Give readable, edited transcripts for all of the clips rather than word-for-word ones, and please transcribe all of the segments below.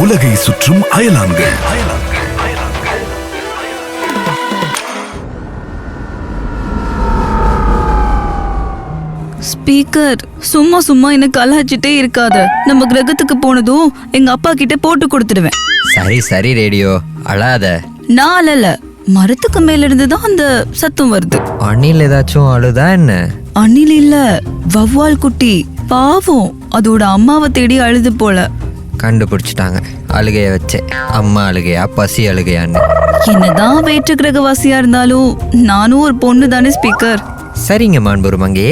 உலகை சுற்றும் அயலான்கள். ஸ்பீக்கர், சும்மா சும்மா என்ன கலாச்சிட்டே இருக்காத. நம்ம கிரகத்துக்கு போனதும் எங்க அப்பா கிட்ட போட்டு கொடுத்துடுவேன். சரி சரி ரேடியோ, அழாத. நான் அழல, மரத்துக்கு மேல இருந்துதான் அந்த சத்தம் வருது. அணில் ஏதாச்சும் அழுதா என்ன? அணில் இல்ல, வவ்வால் குட்டி. பாவம், அதோட அம்மாவை தேடி அழுது போல. கண்டுபிடிச்சிட்டாங்க அழுகைய வச்சே. அம்மா அழுகையா பசி அழுகையான்னு. என்னதான் வேற்று கிரகவாசியா இருந்தாலும் நானும் ஒரு பொண்ணு தானே ஸ்பீக்கர். சரிங்க மான்புரு மங்கே,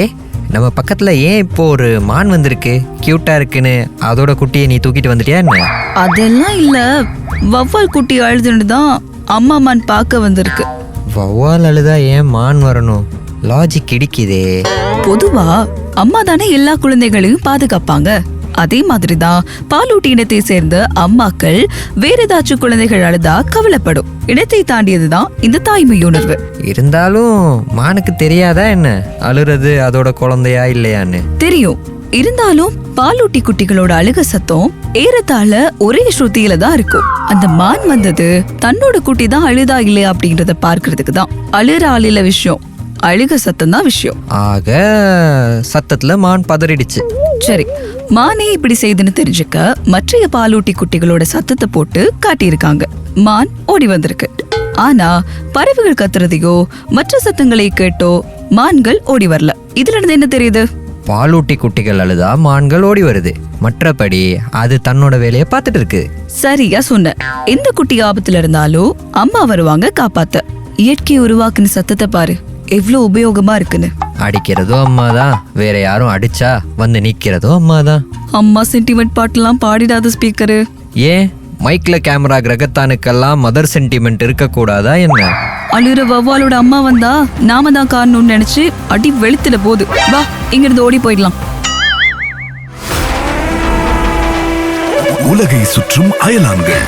நம்ம பக்கத்துல ஏன் இப்போ ஒரு மான் வந்திருக்கு, கியூட்டா இருக்குன்னு அதோட குட்டியை நீ தூக்கிட்டு வந்துட்டியா என்ன? அதெல்லாம் இல்ல, வவ்வால் குட்டி அழுதுன்னு தான் அம்மா மான் பார்க்க வந்திருக்கு. வவ்வால் அழுதா ஏன் மான் வரணும்? லாஜிக் இடிக்குதே. பொதுவா அம்மா தானே எல்லா குழந்தைகளையும் பாதுகாப்பாங்க. அதே மாதிரிதான் பாலூட்டி இனத்தை சேர்ந்த அம்மாக்கள் வேற ஏதாச்சும் குழந்தைகள் அழுதா கவலைப்படும். இடத்தை தாண்டியதுதான் இந்த தாய்மை உணர்வு. இருந்தாலும் மானுக்கு தெரியாதா என்ன அழுறது அதோட குழந்தையா இல்லையான்னு? தெரியும். இருந்தாலும் பாலூட்டி குட்டிகளோட அழுக சத்தம் ஏறத்தாழ ஒரே ஸ்ருதியில தான் இருக்கும். அந்த மான் வந்தது தன்னோட குட்டி தான் அழுதா இல்லையா அப்படிங்கறத பார்க்கறதுக்கு தான். அழுற ஆளில விஷயம், அழுக சத்தம் தான் விஷயம். ஆக சத்தத்துல மான் பதறிடுச்சு. சரி, மானே இப்படி செய்துன்னு தெரிஞ்சுக்க மற்றைய பாலூட்டி குட்டிகளோட சத்தத்தை போட்டு காட்டியிருக்காங்க. மான் ஓடி வந்திருக்கு. ஆனா பறவைகள் கத்துறதையோ மற்ற சத்தங்களை கேட்டோ மான்கள் ஓடி வரல. இதுல இருந்து என்ன தெரியுது? பாலூட்டி குட்டிகள் அழுதா மான்கள் ஓடி வருது, மற்றபடி அது தன்னோட வேலையை பார்த்துட்டு இருக்கு. சரியா சொன்ன. எந்த குட்டி ஆபத்துல இருந்தாலும் அம்மா வருவாங்க காப்பாத்த. இயற்கை உருவாக்குன சத்தத்தை பாரு, எவ்வளவு உபயோகமா இருக்குன்னு. அடிக்கிறதும் அம்மாதான், வேற யாரும் அடிச்சா வந்து நிக்கிறதும் அம்மாதான். அம்மா சென்டிமெண்ட் பாட்டுலாம் பாடிடாத ஸ்பீக்கரு. ஏன் மைக்ல கேமரா கிரகத்தானுக்கெல்லாம் மதர் சென்டிமெண்ட் இருக்க கூடாதா என்ன? அழுற வவ்வாலோட அம்மா வந்தா நாம தான் காரணம்னு நினைச்சு அடி வெளுத்துல போகுது. வா, இங்க இருந்து ஓடி போயிடலாம். உலகை சுற்றும் அயலான்கள்.